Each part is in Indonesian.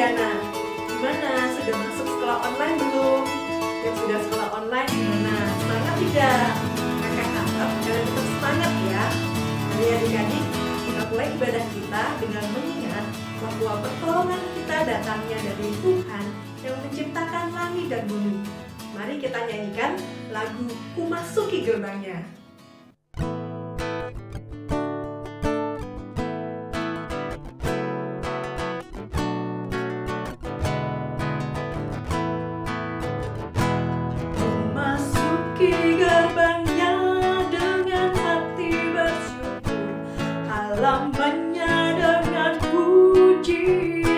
Diana. Gimana? Sudah masuk sekolah online belum? Yang sudah sekolah online gimana? Semangat tidak? Kakak harap kalian tetap semangat ya. Jadi adik-adik, kita mulai ibadah kita dengan mengingat bahwa pertolongan kita datangnya dari Tuhan yang menciptakan langit dan bumi. Mari kita nyanyikan lagu Ku Masuki Gerbangnya. Gerbangnya dengan hati bersyukur, halamannya dengan pujian.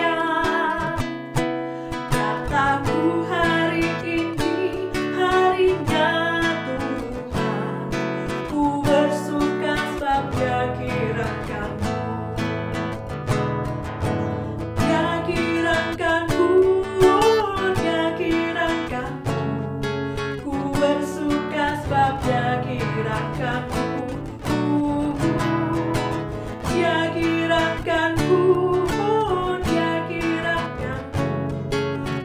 Kataku hari ini harinya Tuhan, ku bersuka sebab Dia kirangkanmu. Dia kirangkanku, Dia kirangkanku, ku bersuka sebab Dia kirangkanku. Dia kirangkanku, Dia kirangkanku,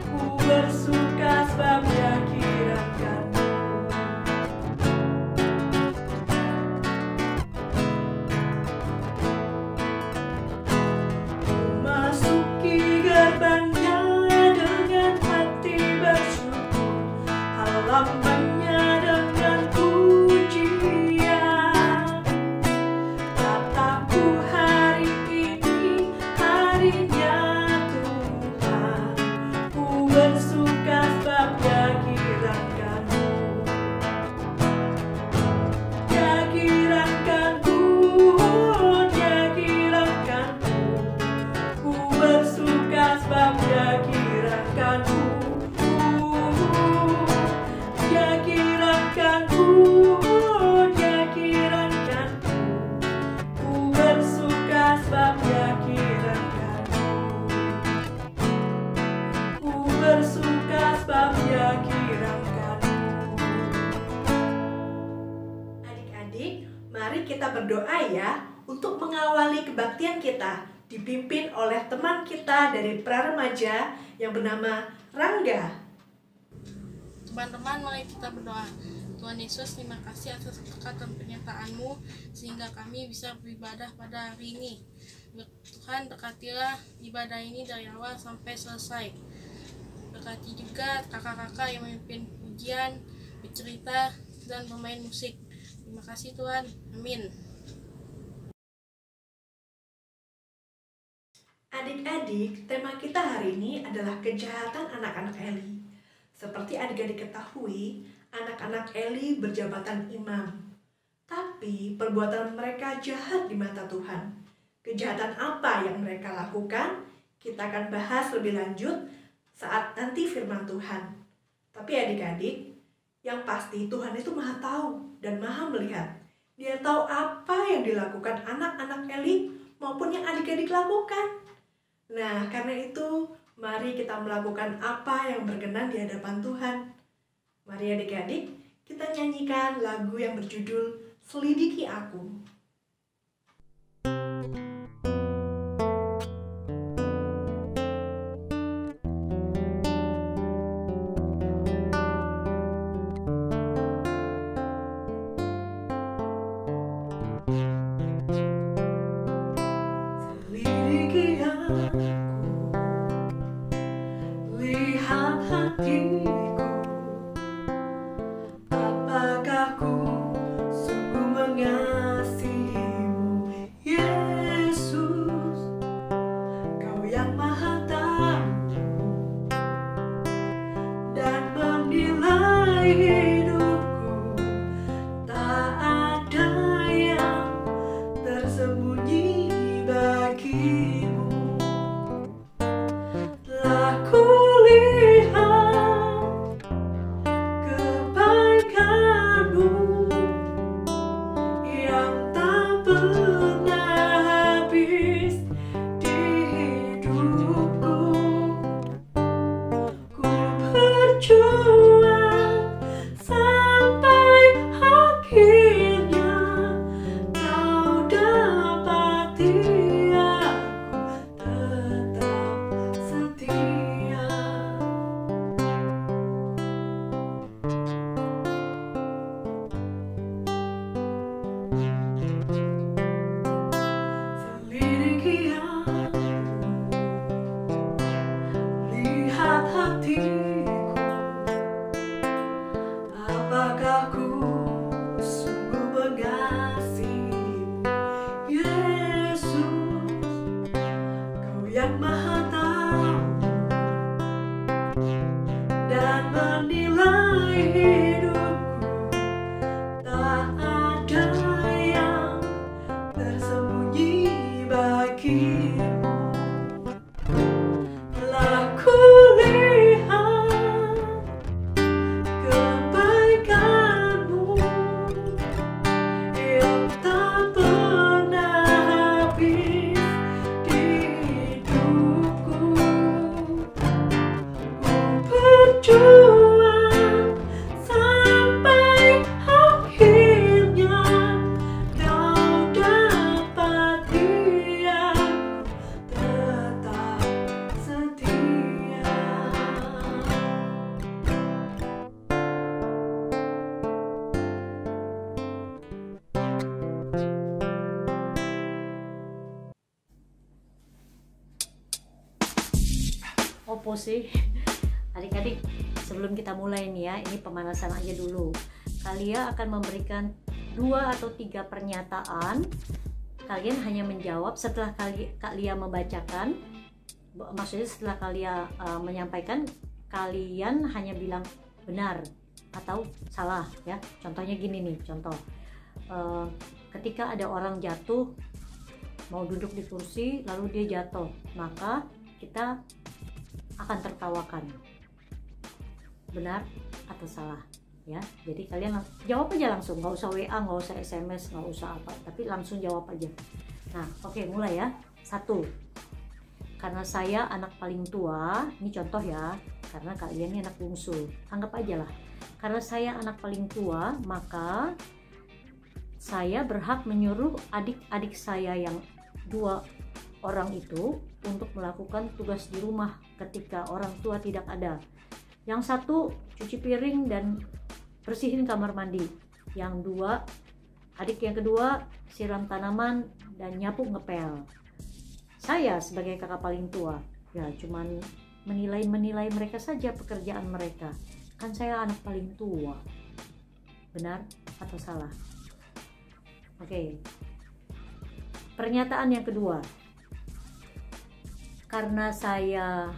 ku bersuka sebab Dia kirangkanku. Ku masuki gerbangnya dengan hati bersyukur, halamannya dengan pujian. Kataku hari ini harinya Tuhan, ku bersuka sebab Dia kirangkanmu. Dia kirangkanku, Dia kirangkanku, ku bersuka sebab Dia kirangkanku. Dia kirangkanku, Dia kirangkanku, ku bersuka sebab Dia kirangkanku. Ku bersuka sebab Dia kirangkanku. Adik-adik, mari kita berdoa ya untuk mengawali kebaktian kita, dipimpin oleh teman kita dari pra-remaja yang bernama Rangga. Teman-teman, mari kita berdoa. Tuhan Yesus, terima kasih atas berkat dan penyertaan-Mu sehingga kami bisa beribadah pada hari ini. Tuhan, berkatilah ibadah ini dari awal sampai selesai. Berkati juga kakak-kakak yang memimpin ujian, bercerita, dan bermain musik. Terima kasih Tuhan. Amin. Adik-adik, tema kita hari ini adalah kejahatan anak-anak Eli. Seperti adik-adik ketahui, anak-anak Eli berjabatan imam. Tapi perbuatan mereka jahat di mata Tuhan. Kejahatan apa yang mereka lakukan? Kita akan bahas lebih lanjut saat nanti firman Tuhan. Tapi adik-adik, yang pasti Tuhan itu Maha tahu dan Maha melihat. Dia tahu apa yang dilakukan anak-anak Eli maupun yang adik-adik lakukan. Nah, karena itu mari kita melakukan apa yang berkenan di hadapan Tuhan. Mari adik-adik, kita nyanyikan lagu yang berjudul Selidiki Aku. Selidiki aku, lihat hatiku, apakah ku sungguh mengasihimu, Yesus, Kau yang Maha tahu dan menilai hidupku, tak ada yang tersembunyi bagimu. Telah kulihat kebaikan-Mu yang tak pernah habis di hidupku. Ku berjuang sampai akhirnya Kau dapati aku. Opo sih. Adik-adik, sebelum kita mulai nih ya, ini pemanasan aja dulu. Kalian akan memberikan 2 atau 3 pernyataan. Kalian hanya menjawab setelah kalian membacakan. Maksudnya setelah kalian menyampaikan, kalian hanya bilang benar atau salah ya. Contohnya gini nih, contoh. Ketika ada orang jatuh, mau duduk di kursi lalu dia jatuh, maka kita akan tertawakan. Benar atau salah ya. Jadi kalian jawab aja langsung, nggak usah WA, nggak usah SMS, nggak usah apa, tapi langsung jawab aja. Nah oke, mulai ya. 1, karena saya anak paling tua, ini contoh ya, karena kalian ini anak bungsu, anggap aja lah, karena saya anak paling tua, maka saya berhak menyuruh adik-adik saya yang 2 orang itu untuk melakukan tugas di rumah ketika orang tua tidak ada. Yang 1 cuci piring dan bersihin kamar mandi. Yang 2, adik yang kedua siram tanaman dan nyapu ngepel. Saya sebagai kakak paling tua ya cuman menilai mereka saja pekerjaan mereka. Kan saya anak paling tua. Benar atau salah? Oke. Pernyataan yang kedua. Karena saya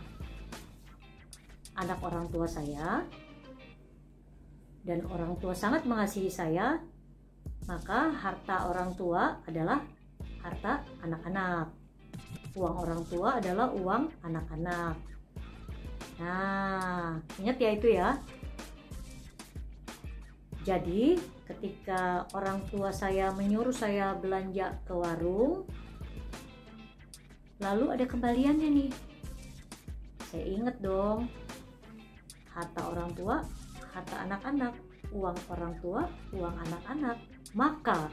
anak orang tua saya dan orang tua sangat mengasihi saya, maka harta orang tua adalah harta anak-anak. Uang orang tua adalah uang anak-anak. Nah, ingat ya itu ya. Jadi ketika orang tua saya menyuruh saya belanja ke warung, lalu ada kembaliannya nih, saya ingat dong, harta orang tua, harta anak-anak, uang orang tua, uang anak-anak. Maka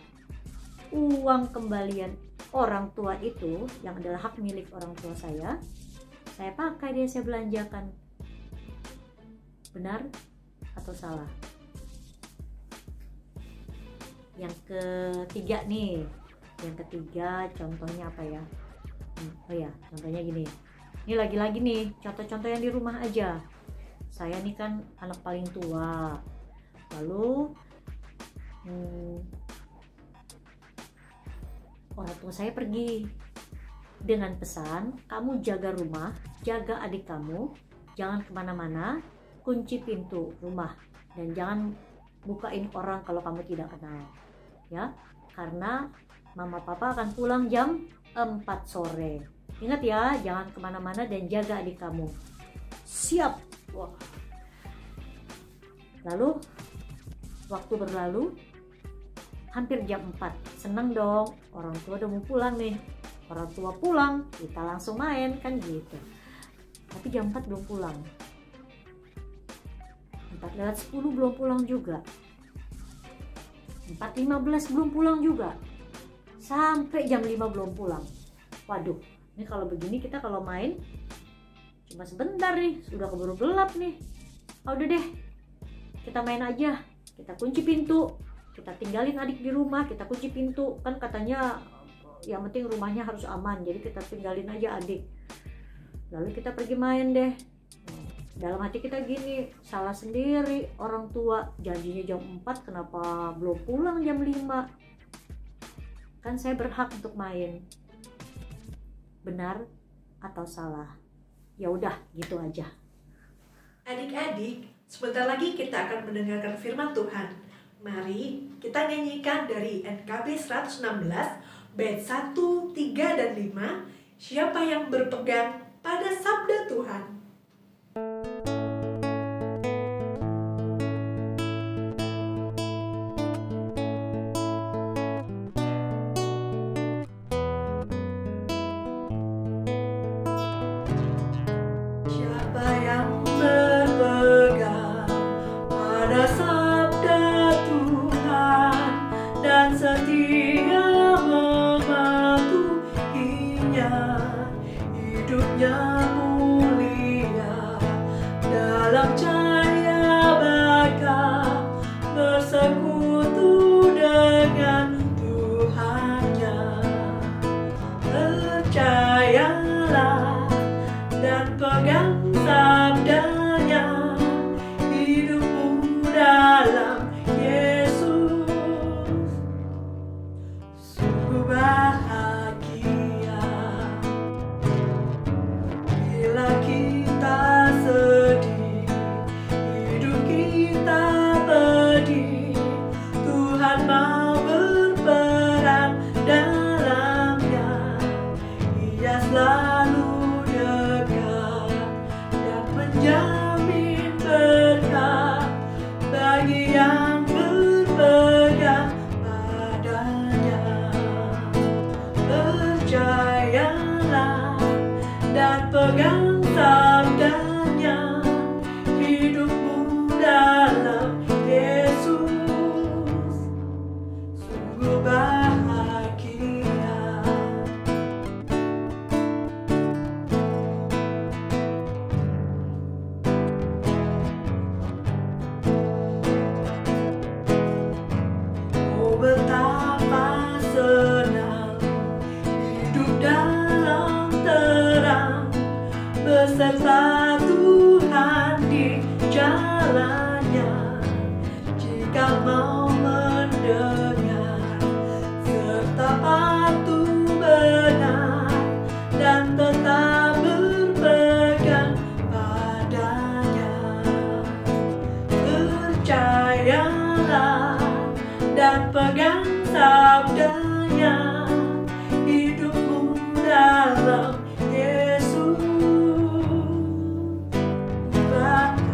uang kembalian orang tua itu yang adalah hak milik orang tua saya pakai dia, saya belanjakan. Benar atau salah? Yang ketiga nih, contohnya apa ya? Oh ya, contohnya gini. Ini lagi-lagi nih, contoh-contoh yang di rumah aja. Saya nih kan anak paling tua. Lalu orang tua saya pergi dengan pesan, kamu jaga rumah, jaga adik kamu, jangan kemana-mana, kunci pintu rumah, dan jangan bukain orang kalau kamu tidak kenal. Ya, karena mama papa akan pulang jam 4 sore. Ingat ya, jangan kemana-mana dan jaga adik kamu. Siap. Wah. Lalu waktu berlalu, hampir jam 4. Seneng dong, orang tua udah mau pulang nih. Orang tua pulang, kita langsung main kan gitu. Tapi jam 4 belum pulang. 4:10 belum pulang juga. 4:15 belum pulang juga. Sampai jam 5 belum pulang. Waduh, ini kalau begini kita kalau main cuma sebentar nih, sudah keburu gelap nih. Oh, udah deh, kita main aja. Kita kunci pintu, kita tinggalin adik di rumah, kita kunci pintu. Kan katanya yang penting rumahnya harus aman, jadi kita tinggalin aja adik. Lalu kita pergi main deh. Dalam hati kita gini, salah sendiri, orang tua janjinya jam 4 kenapa belum pulang jam 5? Kan saya berhak untuk main. Benar atau salah? Ya udah, gitu aja. Adik-adik, sebentar lagi kita akan mendengarkan firman Tuhan. Mari kita nyanyikan dari NKB 116 bait 1, 3, dan 5. Siapa yang berpegang pada sabda Tuhan? Siapa yang berpegang pada sabda Tuhan dan setia mematuhinya, hidupnya mulia dalam cahaya berkah, bersekutu dengan Tuhannya. Percayalah dan pegang sabdanya, hidupmu dalam Yesus. Sungguh bahagia bila kita sedih, hidup kita pedih, Tuhan mau berperan dalamnya. Ia selalu dekat dan menjamin berkat bagi yang berpegang padanya. Percayalah dan pegang sabdanya, hidupmu dalam Yesus. Sungguh bahagia. Oh, betapa senang hidup dalam terang, beserta Tuhan di jalannya. Jika mau mendengar serta patuh benar dan tetap berpegang padanya. Percayalah dan pegang sabdanya, hidupmu dalam Yesus. Bahagia.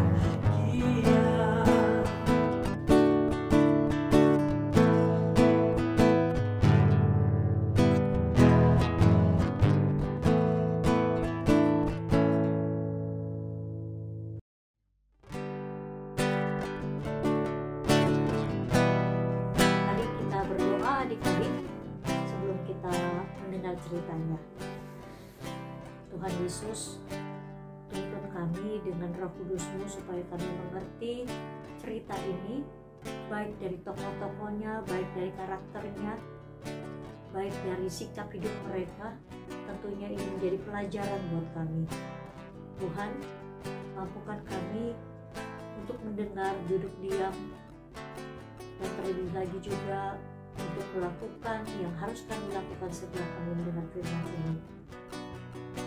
Mari kita berdoa adik-adik sebelum kita mendengar ceritanya. Tuhan Yesus, tuntun kami dengan Roh Kudus-Mu supaya kami mengerti cerita ini, baik dari tokoh-tokohnya, baik dari karakternya, baik dari sikap hidup mereka. Tentunya ini menjadi pelajaran buat kami. Tuhan, mampukan kami untuk mendengar, duduk diam, dan terlebih lagi juga untuk melakukan yang harus kami lakukan setelah kami mendengar firman ini.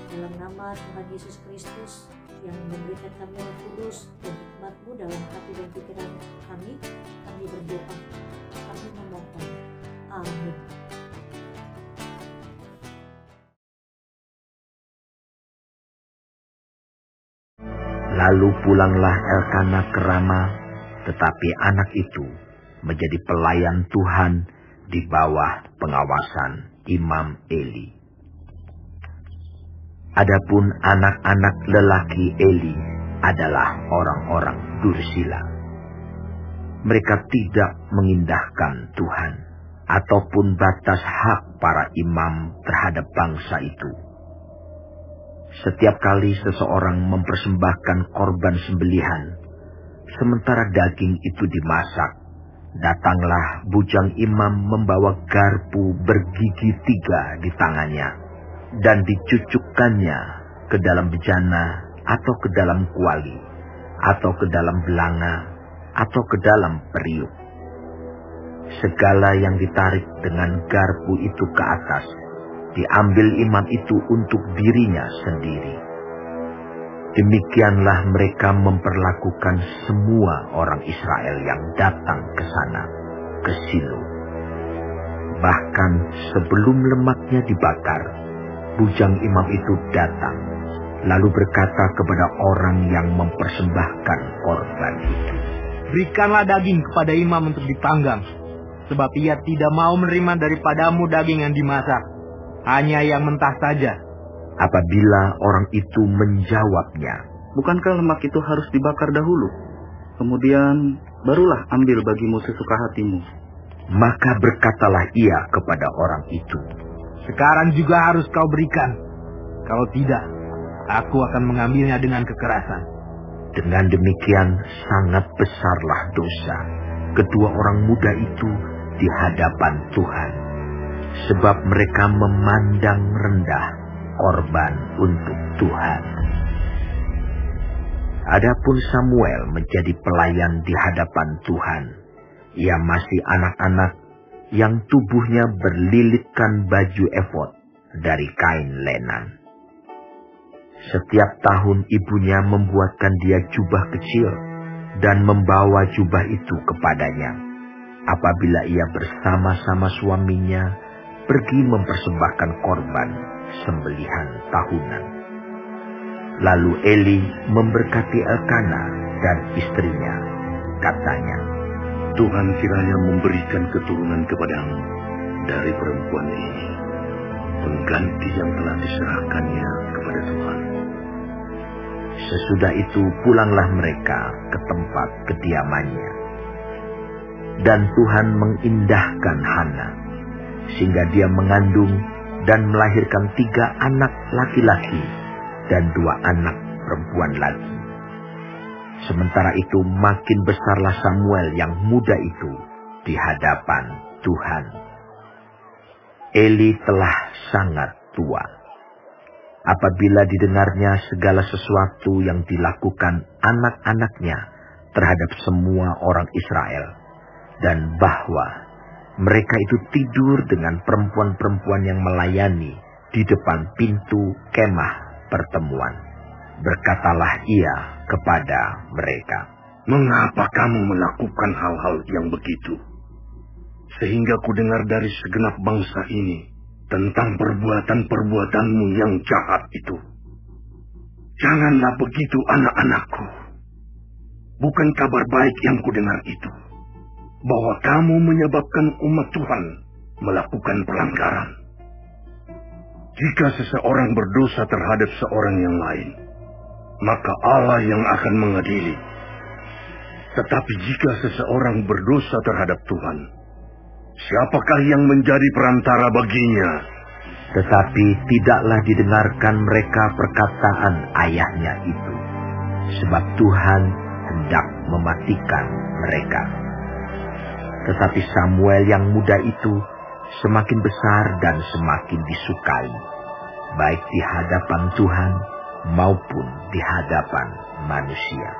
Dalam nama Tuhan Yesus Kristus yang memberikan kami Roh Kudus dan hikmat-Mu dalam hati dan pikiran kami berdoa, kami memohon. Amin. Lalu pulanglah Elkana ke Rama, tetapi anak itu menjadi pelayan Tuhan di bawah pengawasan Imam Eli. Adapun anak-anak lelaki Eli adalah orang-orang dursila. Mereka tidak mengindahkan Tuhan ataupun batas hak para imam terhadap bangsa itu. Setiap kali seseorang mempersembahkan korban sembelihan, sementara daging itu dimasak, datanglah bujang imam membawa garpu bergigi 3 di tangannya, dan dicucukkannya ke dalam bejana, atau ke dalam kuali, atau ke dalam belanga, atau ke dalam periuk. Segala yang ditarik dengan garpu itu ke atas, diambil imam itu untuk dirinya sendiri. Demikianlah mereka memperlakukan semua orang Israel yang datang ke sana, ke Silo. Bahkan sebelum lemaknya dibakar, bujang imam itu datang, lalu berkata kepada orang yang mempersembahkan korban itu, "Berikanlah daging kepada imam untuk dipanggang, sebab ia tidak mau menerima daripadamu daging yang dimasak, hanya yang mentah saja." Apabila orang itu menjawabnya, "Bukankah lemak itu harus dibakar dahulu? Kemudian barulah ambil bagimu sesuka hatimu." maka berkatalah ia kepada orang itu, "Sekarang juga harus kau berikan. Kalau tidak, aku akan mengambilnya dengan kekerasan." Dengan demikian sangat besarlah dosa kedua orang muda itu di hadapan Tuhan, sebab mereka memandang rendah korban untuk Tuhan. Adapun Samuel menjadi pelayan di hadapan Tuhan. Ia masih anak-anak yang tubuhnya berlilitkan baju efod dari kain lenan. Setiap tahun ibunya membuatkan dia jubah kecil dan membawa jubah itu kepadanya apabila ia bersama-sama suaminya pergi mempersembahkan korban sembelihan tahunan. Lalu Eli memberkati Elkana dan istrinya. Katanya, Tuhan kiranya memberikan keturunan kepadamu dari perempuan ini, pengganti yang telah diserahkannya kepada Tuhan. Sesudah itu pulanglah mereka ke tempat kediamannya. Dan Tuhan mengindahkan Hana, sehingga dia mengandung dan melahirkan 3 anak laki-laki dan 2 anak perempuan lagi. Sementara itu makin besarlah Samuel yang muda itu di hadapan Tuhan. Eli telah sangat tua. Apabila didengarnya segala sesuatu yang dilakukan anak-anaknya terhadap semua orang Israel, dan bahwa mereka itu tidur dengan perempuan-perempuan yang melayani di depan pintu kemah pertemuan, berkatalah ia kepada mereka, "Mengapa kamu melakukan hal-hal yang begitu? Sehingga ku dengar dari segenap bangsa ini tentang perbuatan-perbuatanmu yang jahat itu. Janganlah begitu, anak-anakku. Bukan kabar baik yang ku dengar itu, bahwa kamu menyebabkan umat Tuhan melakukan pelanggaran. Jika seseorang berdosa terhadap seorang yang lain, maka Allah yang akan mengadili. Tetapi jika seseorang berdosa terhadap Tuhan, siapakah yang menjadi perantara baginya?" Tetapi tidaklah didengarkan mereka perkataan ayahnya itu, sebab Tuhan hendak mematikan mereka. Tetapi Samuel yang muda itu semakin besar dan semakin disukai, baik di hadapan Tuhan maupun di hadapan manusia.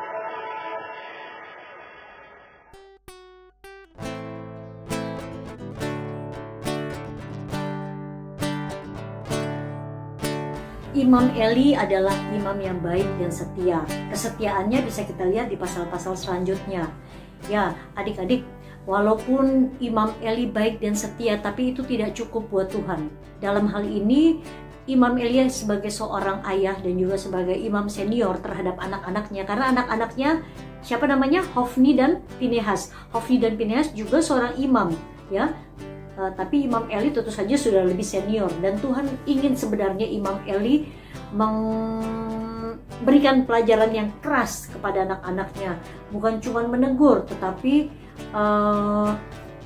Imam Eli adalah imam yang baik dan setia. Kesetiaannya bisa kita lihat di pasal-pasal selanjutnya. Ya, adik-adik, walaupun Imam Eli baik dan setia, tapi itu tidak cukup buat Tuhan. Dalam hal ini, Imam Eli sebagai seorang ayah dan juga sebagai imam senior terhadap anak-anaknya. Karena anak-anaknya, siapa namanya? Hofni dan Pinehas. Hofni dan Pinehas juga seorang imam, ya. Tapi Imam Eli tentu saja sudah lebih senior. Dan Tuhan ingin sebenarnya Imam Eli memberikan pelajaran yang keras kepada anak-anaknya. Bukan cuma menegur, tetapi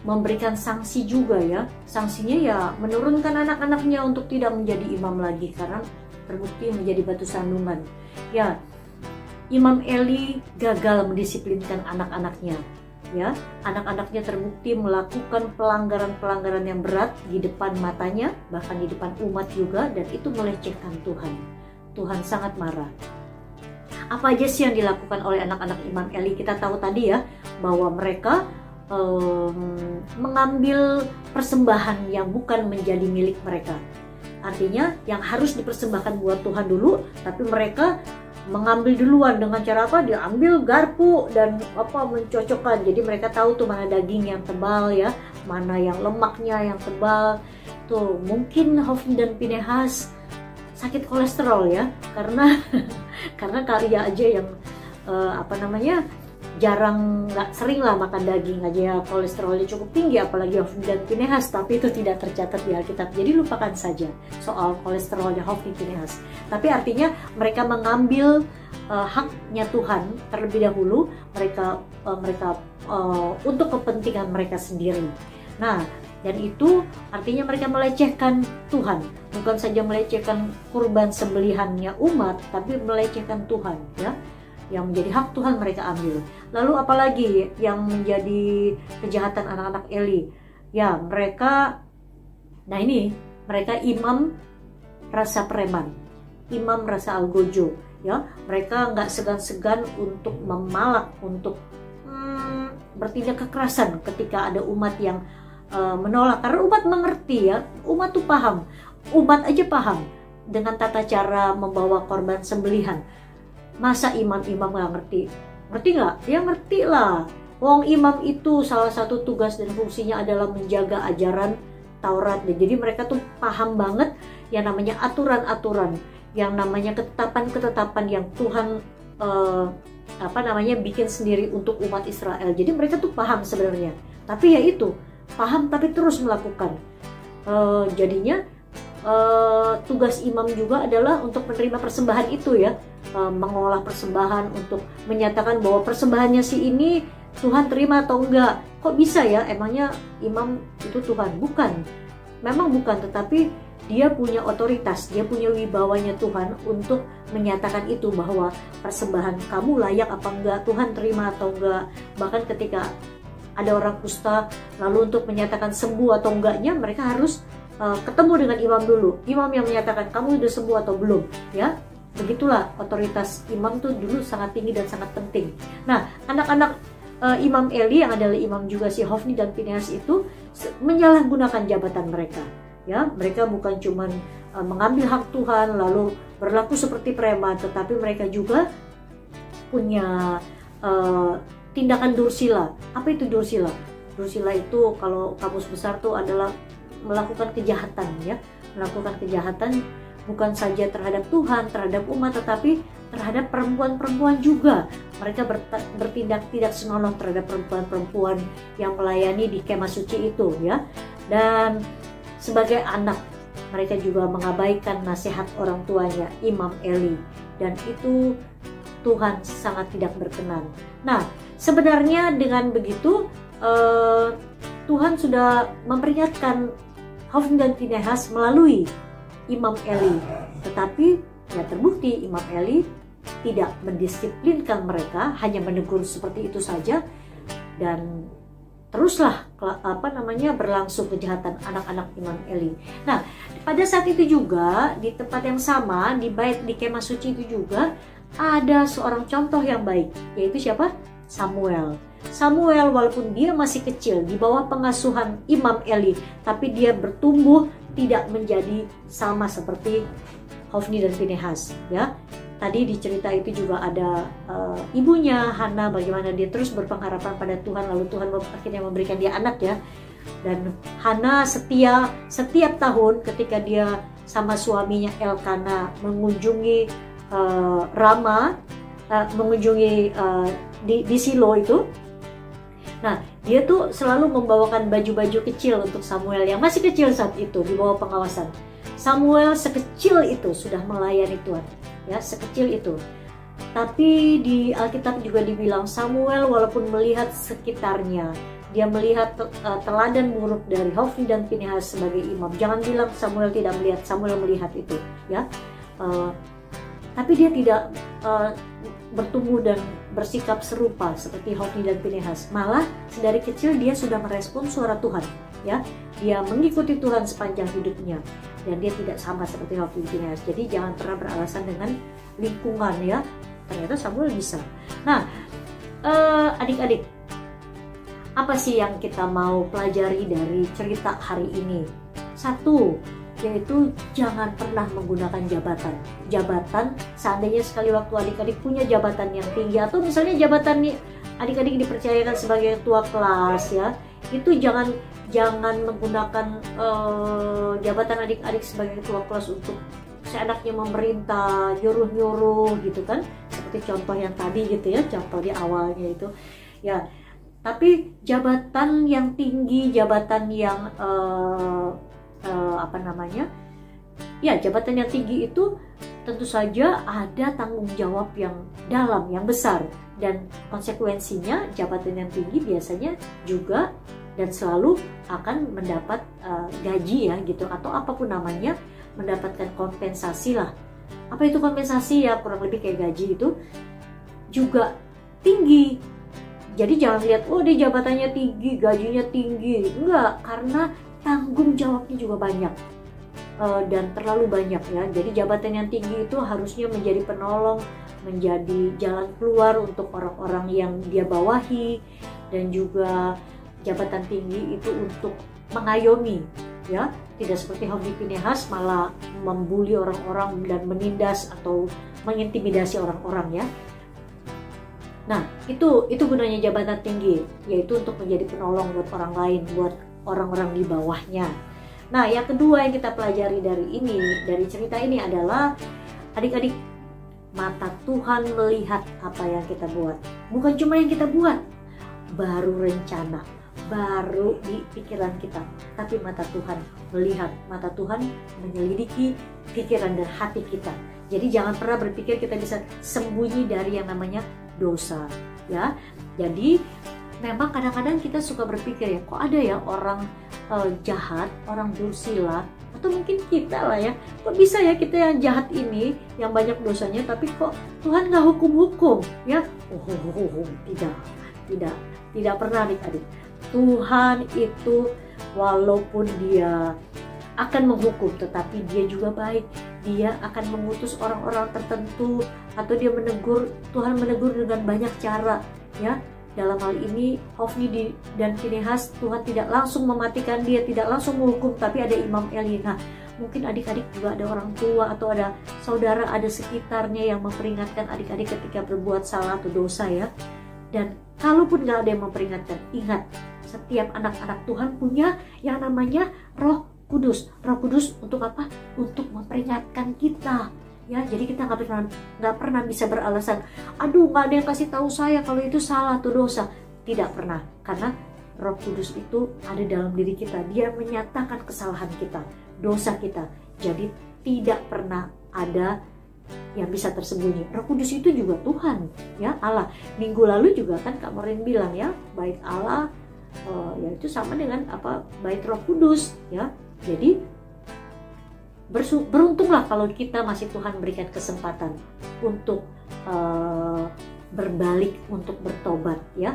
memberikan sanksi juga, ya. Sanksinya ya menurunkan anak-anaknya untuk tidak menjadi imam lagi, karena terbukti menjadi batu sandungan. Ya, Imam Eli gagal mendisiplinkan anak-anaknya. Ya, anak-anaknya terbukti melakukan pelanggaran-pelanggaran yang berat di depan matanya, bahkan di depan umat juga, dan itu melecehkan Tuhan. Tuhan sangat marah. Apa aja sih yang dilakukan oleh anak-anak Imam Eli? Kita tahu tadi ya, bahwa mereka mengambil persembahan yang bukan menjadi milik mereka. Artinya yang harus dipersembahkan buat Tuhan dulu, tapi mereka mengambil duluan dengan cara apa? Dia ambil garpu dan mencocokkan. Jadi mereka tahu tuh mana daging yang tebal, ya, mana yang lemaknya yang tebal. Tuh mungkin Hofni dan Pinehas sakit kolesterol, ya, karena Karya aja yang jarang, nggak sering lah makan daging aja ya, kolesterolnya cukup tinggi, apalagi Hofni dan Pinehas. Tapi itu tidak tercatat di Alkitab, jadi lupakan saja soal kolesterolnya Hofni Pinehas. Tapi artinya mereka mengambil haknya Tuhan terlebih dahulu, mereka untuk kepentingan mereka sendiri. Nah, dan itu artinya mereka melecehkan Tuhan, bukan saja melecehkan kurban sembelihannya umat, tapi melecehkan Tuhan, ya. Yang menjadi hak Tuhan mereka ambil. Lalu apalagi yang menjadi kejahatan anak-anak Eli? Ya, mereka imam rasa preman, imam rasa algojo. ya. Mereka nggak segan-segan untuk memalak, untuk bertindak kekerasan ketika ada umat yang menolak, karena umat mengerti ya, umat tuh paham, umat aja paham dengan tata cara membawa korban sembelihan. Masa imam-imam nggak ngerti? Ngerti nggak? Ya ngerti lah. Wong imam itu salah satu tugas dan fungsinya adalah menjaga ajaran Taurat. Jadi mereka tuh paham banget yang namanya aturan-aturan, yang namanya ketetapan-ketetapan yang Tuhan bikin sendiri untuk umat Israel. Jadi mereka tuh paham sebenarnya. Tapi ya itu, paham tapi terus melakukan. Jadinya tugas imam juga adalah untuk menerima persembahan itu ya, mengolah persembahan, untuk menyatakan bahwa persembahannya si ini Tuhan terima atau enggak. Kok bisa ya, emangnya imam itu Tuhan? Bukan, memang bukan, tetapi dia punya otoritas, dia punya wibawanya Tuhan untuk menyatakan itu, bahwa persembahan kamu layak apa enggak, Tuhan terima atau enggak. Bahkan ketika ada orang kusta, lalu untuk menyatakan sembuh atau enggaknya, mereka harus ketemu dengan imam dulu. Imam yang menyatakan kamu udah sembuh atau belum, ya. Begitulah otoritas imam tuh dulu sangat tinggi dan sangat penting. Nah, anak-anak Imam Eli yang adalah imam juga si Hofni dan Pinehas itu menyalahgunakan jabatan mereka. Ya, mereka bukan cuma mengambil hak Tuhan lalu berlaku seperti preman, tetapi mereka juga punya tindakan dursila. Apa itu dursila? Dursila itu kalau kamus besar tuh adalah melakukan kejahatan ya, melakukan kejahatan bukan saja terhadap Tuhan, terhadap umat, tetapi terhadap perempuan-perempuan juga. Mereka bertindak tidak senonoh terhadap perempuan-perempuan yang melayani di kemah suci itu ya. Dan sebagai anak, mereka juga mengabaikan nasihat orang tuanya, Imam Eli, dan itu Tuhan sangat tidak berkenan. Nah, sebenarnya dengan begitu Tuhan sudah memperingatkan Hofni dan Pinehas melalui Imam Eli, tetapi ya terbukti Imam Eli tidak mendisiplinkan mereka, hanya menegur seperti itu saja, dan teruslah berlangsung kejahatan anak-anak Imam Eli. Nah, pada saat itu juga di tempat yang sama, di bait di kemah suci itu juga ada seorang contoh yang baik, yaitu siapa? Samuel. Samuel walaupun dia masih kecil di bawah pengasuhan Imam Eli, tapi dia bertumbuh tidak menjadi sama seperti Hofni dan Pinehas ya. Tadi di cerita itu juga ada ibunya Hana, bagaimana dia terus berpengharapan pada Tuhan, lalu Tuhan akhirnya memberikan dia anak ya. Dan Hana setiap tahun ketika dia sama suaminya Elkana mengunjungi Rama, mengunjungi di Silo itu. Nah, dia tuh selalu membawakan baju-baju kecil untuk Samuel yang masih kecil saat itu di bawah pengawasan. Samuel sekecil itu sudah melayani Tuhan, ya, sekecil itu. Tapi di Alkitab juga dibilang Samuel walaupun melihat sekitarnya, dia melihat teladan buruk dari Hofni dan Pinehas sebagai imam. Jangan bilang Samuel tidak melihat, Samuel melihat itu, ya. Tapi dia tidak bertumbuh dan bersikap serupa seperti Hofni dan Pinehas. Malah sedari kecil dia sudah merespon suara Tuhan, ya. Dia mengikuti Tuhan sepanjang hidupnya dan dia tidak sama seperti Hofni dan Pinehas. Jadi jangan pernah beralasan dengan lingkungan ya. Ternyata Samuel bisa. Nah, adik-adik, apa sih yang kita mau pelajari dari cerita hari ini? Satu, yaitu jangan pernah menggunakan jabatan. Jabatan, seandainya sekali waktu adik-adik punya jabatan yang tinggi, atau misalnya jabatan nih adik-adik dipercayakan sebagai ketua kelas ya, itu jangan menggunakan jabatan adik-adik sebagai ketua kelas untuk seenaknya memerintah, nyuruh-nyuruh gitu kan, seperti contoh yang tadi gitu ya, contoh di awalnya itu ya. Tapi jabatan yang tinggi, jabatan yang jabatan yang tinggi itu tentu saja ada tanggung jawab yang dalam, yang besar, dan konsekuensinya jabatan yang tinggi biasanya juga dan selalu akan mendapat gaji ya gitu, atau apapun namanya, mendapatkan kompensasi lah. Apa itu kompensasi ya? Kurang lebih kayak gaji itu juga tinggi. Jadi jangan lihat, oh dia jabatannya tinggi, gajinya tinggi. Enggak, karena tanggung jawabnya juga banyak. dan terlalu banyak ya. Jadi jabatan yang tinggi itu harusnya menjadi penolong, menjadi jalan keluar untuk orang-orang yang dia bawahi, dan juga jabatan tinggi itu untuk mengayomi ya, tidak seperti Hofni Pinehas malah membuli orang-orang dan menindas atau mengintimidasi orang-orang ya. Nah, itu gunanya jabatan tinggi, yaitu untuk menjadi penolong buat orang lain, buat orang-orang di bawahnya. Nah, yang kedua yang kita pelajari dari cerita ini adalah, adik-adik, mata Tuhan melihat apa yang kita buat. Bukan cuma yang kita buat, baru rencana, baru di pikiran kita, tapi mata Tuhan melihat, mata Tuhan menyelidiki pikiran dan hati kita. Jadi jangan pernah berpikir kita bisa sembunyi dari yang namanya dosa ya. Jadi memang kadang-kadang kita suka berpikir ya, kok ada ya orang jahat, orang dursila, atau mungkin kita lah ya, kok bisa ya kita yang jahat ini, yang banyak dosanya, tapi kok Tuhan nggak hukum-hukum ya? Tidak pernah adik-adik. Tuhan itu walaupun dia akan menghukum, tetapi dia juga baik. Dia akan mengutus orang-orang tertentu, atau dia menegur, Tuhan menegur dengan banyak cara ya. Dalam hal ini Hofni dan Pinehas, Tuhan tidak langsung mematikan dia, tidak langsung menghukum, tapi ada Imam Eli. Nah, mungkin adik-adik juga ada orang tua atau ada saudara, ada sekitarnya yang memperingatkan adik-adik ketika berbuat salah atau dosa ya. Dan kalaupun gak ada yang memperingatkan, ingat, setiap anak-anak Tuhan punya yang namanya Roh Kudus. Roh Kudus untuk apa? Untuk memperingatkan kita. Ya, jadi kita nggak pernah bisa beralasan, aduh nggak ada yang kasih tahu saya kalau itu salah atau dosa. Tidak pernah, karena Roh Kudus itu ada dalam diri kita. Dia menyatakan kesalahan kita, dosa kita. Jadi tidak pernah ada yang bisa tersembunyi. Roh Kudus itu juga Tuhan, ya Allah. Minggu lalu juga kan Kak Maureen bilang ya, bait Allah ya itu sama dengan apa, bait Roh Kudus ya. Jadi beruntunglah kalau kita masih Tuhan berikan kesempatan untuk berbalik, untuk bertobat ya.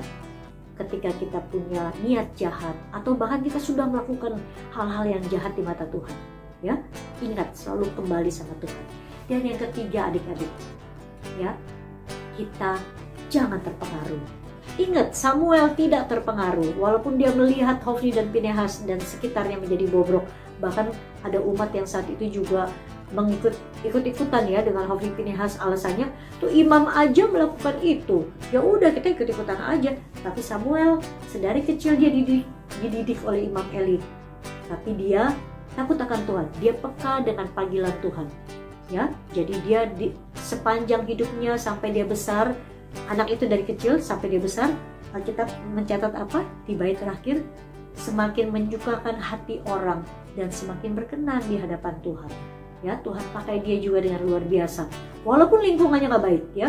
Ketika kita punya niat jahat atau bahkan kita sudah melakukan hal-hal yang jahat di mata Tuhan ya, ingat selalu kembali sama Tuhan. Dan yang ketiga adik-adik ya, kita jangan terpengaruh. Ingat, Samuel tidak terpengaruh walaupun dia melihat Hofni dan Pinehas dan sekitarnya menjadi bobrok. Bahkan ada umat yang saat itu juga ikut-ikutan ya dengan Hofni Pinehas, alasannya tuh imam aja melakukan itu, ya udah kita ikut-ikutan aja. Tapi Samuel sedari kecil dia dididik oleh Imam Eli, tapi dia takut akan Tuhan, dia peka dengan panggilan Tuhan ya. Jadi dia sepanjang hidupnya sampai dia besar, anak itu dari kecil sampai dia besar, Alkitab mencatat apa di bait terakhir, semakin menyukakan hati orang dan semakin berkenan di hadapan Tuhan ya. Tuhan pakai dia juga dengan luar biasa walaupun lingkungannya gak baik ya.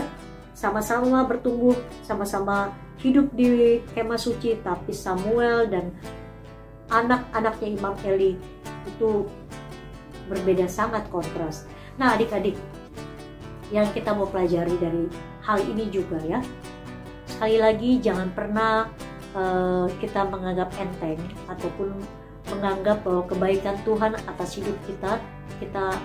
Sama-sama bertumbuh, sama-sama hidup di kemah suci, tapi Samuel dan anak-anaknya Imam Eli itu berbeda, sangat kontras. Nah adik-adik, yang kita mau pelajari dari hal ini juga ya, sekali lagi jangan pernah kita menganggap enteng ataupun menganggap bahwa kebaikan Tuhan atas hidup kita gak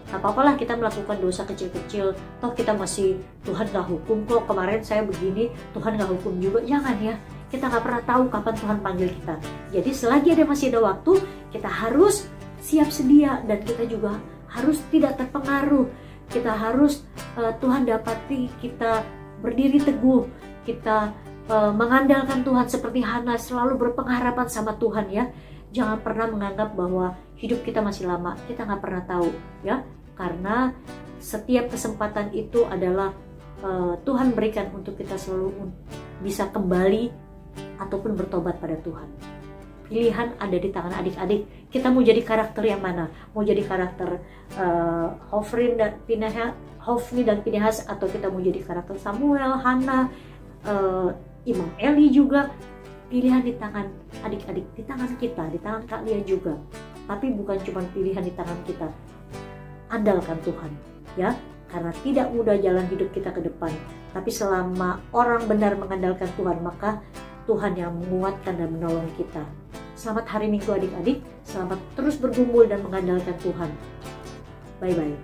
apa-apalah kita melakukan dosa kecil-kecil, toh kita masih, Tuhan gak hukum kok, kemarin saya begini Tuhan gak hukum juga. Jangan ya, kita gak pernah tahu kapan Tuhan panggil kita. Jadi selagi masih ada waktu, kita harus siap sedia, dan kita juga harus tidak terpengaruh. Kita harus Tuhan dapati kita berdiri teguh, kita mengandalkan Tuhan seperti Hana, selalu berpengharapan sama Tuhan ya. Jangan pernah menganggap bahwa hidup kita masih lama, kita nggak pernah tahu ya, karena setiap kesempatan itu adalah Tuhan berikan untuk kita selalu bisa kembali ataupun bertobat pada Tuhan. Pilihan ada di tangan adik-adik, kita mau jadi karakter yang mana? Mau jadi karakter Hofni dan Pinehas, atau kita mau jadi karakter Samuel, Hana, Imam Eli juga. Pilihan di tangan adik-adik, di tangan kita, di tangan Kak Lia juga. Tapi bukan cuma pilihan di tangan kita. Andalkan Tuhan, ya. Karena tidak mudah jalan hidup kita ke depan. Tapi selama orang benar mengandalkan Tuhan, maka Tuhan yang menguatkan dan menolong kita. Selamat hari Minggu adik-adik, selamat terus bergumul dan mengandalkan Tuhan. Bye-bye.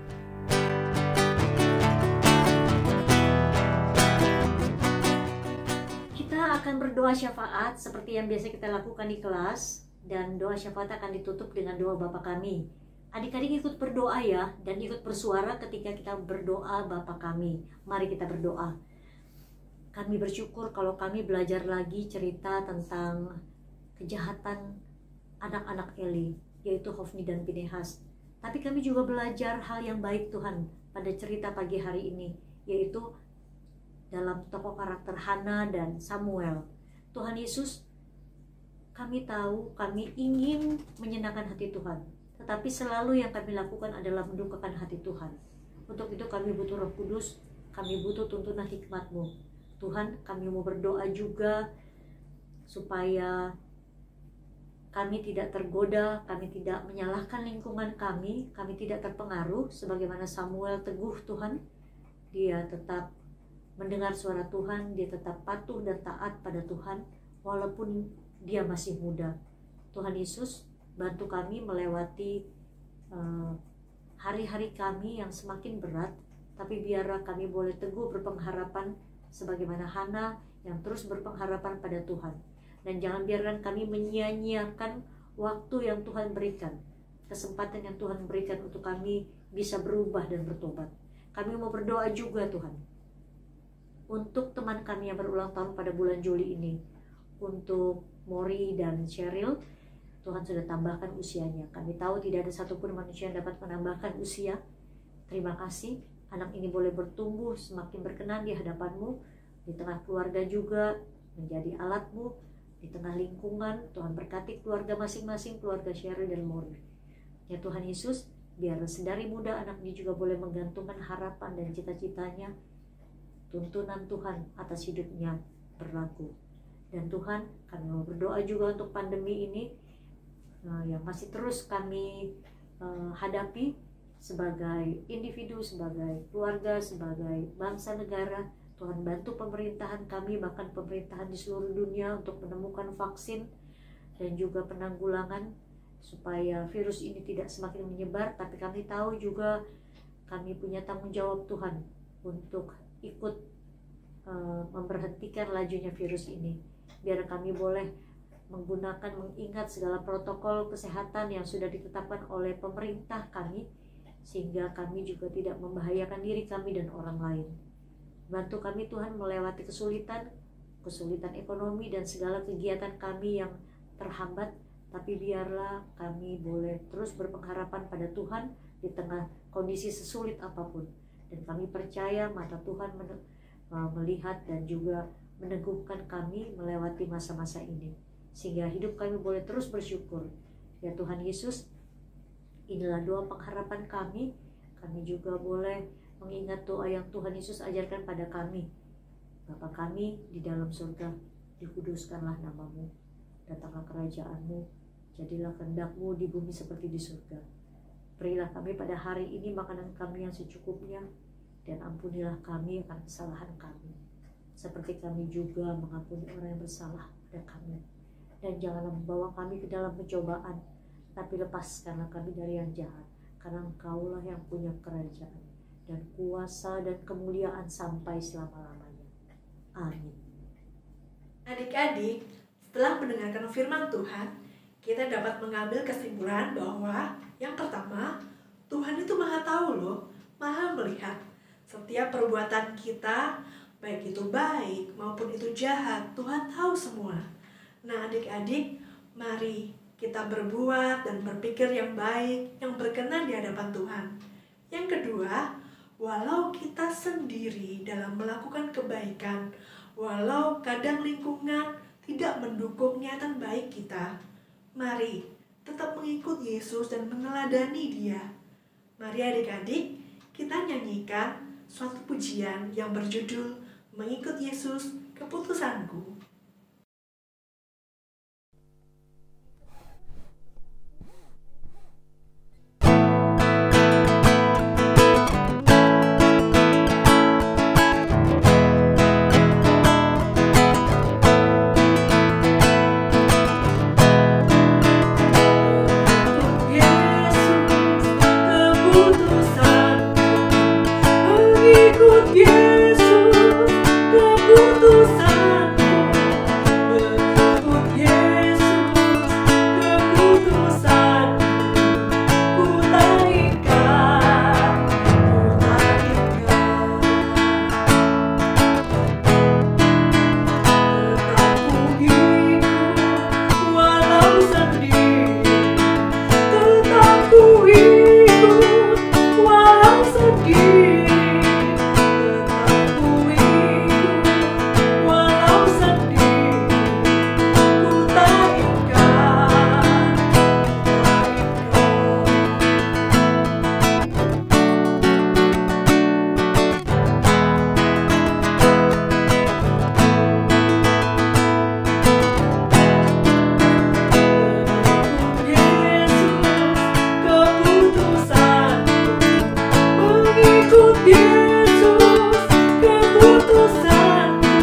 Kita akan berdoa syafaat seperti yang biasa kita lakukan di kelas, dan doa syafaat akan ditutup dengan doa Bapa kami. Adik-adik ikut berdoa ya, dan ikut bersuara ketika kita berdoa Bapa kami. Mari kita berdoa. Kami bersyukur kalau kami belajar lagi cerita tentang kejahatan anak-anak Eli, yaitu Hofni dan Pinehas. Tapi kami juga belajar hal yang baik Tuhan pada cerita pagi hari ini, yaitu dalam tokoh karakter Hana dan Samuel. Tuhan Yesus, kami tahu kami ingin menyenangkan hati Tuhan, tetapi selalu yang kami lakukan adalah mendukakan hati Tuhan. Untuk itu kami butuh Roh Kudus, kami butuh tuntunan hikmat-Mu. Tuhan, kami mau berdoa juga supaya kami tidak tergoda, kami tidak menyalahkan lingkungan kami tidak terpengaruh sebagaimana Samuel teguh Tuhan. Dia tetap mendengar suara Tuhan, dia tetap patuh dan taat pada Tuhan walaupun dia masih muda. Tuhan Yesus, bantu kami melewati hari-hari kami yang semakin berat, tapi biarlah kami boleh teguh berpengharapan sebagaimana Hana yang terus berpengharapan pada Tuhan. Dan jangan biarkan kami menyia-nyiakan waktu yang Tuhan berikan, kesempatan yang Tuhan berikan untuk kami bisa berubah dan bertobat. Kami mau berdoa juga Tuhan untuk teman kami yang berulang tahun pada bulan Juli ini. Untuk Mori dan Cheryl, Tuhan sudah tambahkan usianya. Kami tahu tidak ada satupun manusia yang dapat menambahkan usia. Terima kasih, anak ini boleh bertumbuh semakin berkenan di hadapan-Mu, di tengah keluarga juga menjadi alat-Mu, di tengah lingkungan. Tuhan berkati keluarga masing-masing, keluarga Cheryl dan Mori. Ya Tuhan Yesus, biar sedari muda anak ini juga boleh menggantungkan harapan dan cita-citanya. Tuntunan Tuhan atas hidupnya berlaku. Dan Tuhan, kami mau berdoa juga untuk pandemi ini yang masih terus kami hadapi sebagai individu, sebagai keluarga, sebagai bangsa negara. Tuhan bantu pemerintahan kami, bahkan pemerintahan di seluruh dunia untuk menemukan vaksin dan juga penanggulangan supaya virus ini tidak semakin menyebar. Tapi kami tahu juga kami punya tanggung jawab Tuhan untuk ikut memberhentikan lajunya virus ini. Biar kami boleh menggunakan, mengingat segala protokol kesehatan yang sudah ditetapkan oleh pemerintah kami, sehingga kami juga tidak membahayakan diri kami dan orang lain. Bantu kami Tuhan melewati kesulitan ekonomi dan segala kegiatan kami yang terhambat, tapi biarlah kami boleh terus berpengharapan pada Tuhan di tengah kondisi sesulit apapun. Dan kami percaya mata Tuhan melihat dan juga meneguhkan kami melewati masa-masa ini, sehingga hidup kami boleh terus bersyukur. Ya Tuhan Yesus, inilah doa pengharapan kami. Kami juga boleh mengingat doa yang Tuhan Yesus ajarkan pada kami. Bapa kami di dalam surga, dikuduskanlah nama-Mu, datanglah kerajaan-Mu, jadilah kehendak-Mu di bumi seperti di surga. Berilah kami pada hari ini makanan kami yang secukupnya, dan ampunilah kami akan kesalahan kami, seperti kami juga mengampuni orang yang bersalah pada kami. Dan janganlah membawa kami ke dalam pencobaan, tapi lepaskanlah kami dari yang jahat, karena Engkau-lah yang punya kerajaan dan kuasa dan kemuliaan sampai selama-lamanya. Amin. Adik-adik, setelah mendengarkan firman Tuhan, kita dapat mengambil kesimpulan bahwa yang pertama, Tuhan itu maha tahu loh, maha melihat setiap perbuatan kita, baik itu baik maupun itu jahat. Tuhan tahu semua. Nah adik-adik, mari kita berbuat dan berpikir yang baik, yang berkenan di hadapan Tuhan. Yang kedua, walau kita sendiri dalam melakukan kebaikan, walau kadang lingkungan tidak mendukung niatan baik kita, mari tetap mengikut Yesus dan meneladani Dia. Mari adik-adik, kita nyanyikan suatu pujian yang berjudul Mengikut Yesus, Keputusanku. sendiri, tetap ku ikut. Walau sendiri, ku tak ingkar, Yesus, keputusanku, mengikut Yesus, keputusanku,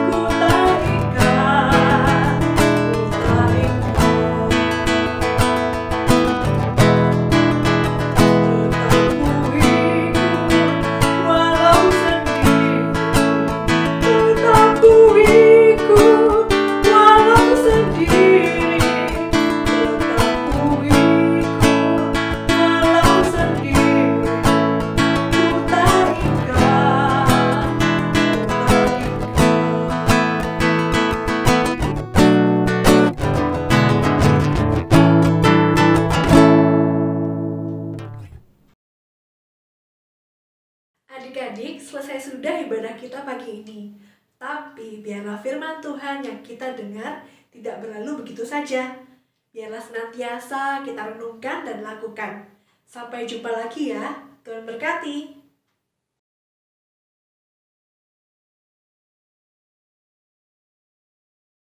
ku tak ingkar, ku tak ingkar. Tetap ku ikut, walau sendiri, tetap ku ikut, walau sendiri, tetap ku ikut, walau sendiri, ku tak ingkar, ku tak Adik-adik, selesai sudah ibadah kita pagi ini. Tapi biarlah firman Tuhan yang kita dengar tidak berlalu begitu saja. Biarlah senantiasa kita renungkan dan lakukan. Sampai jumpa lagi ya. Tuhan berkati.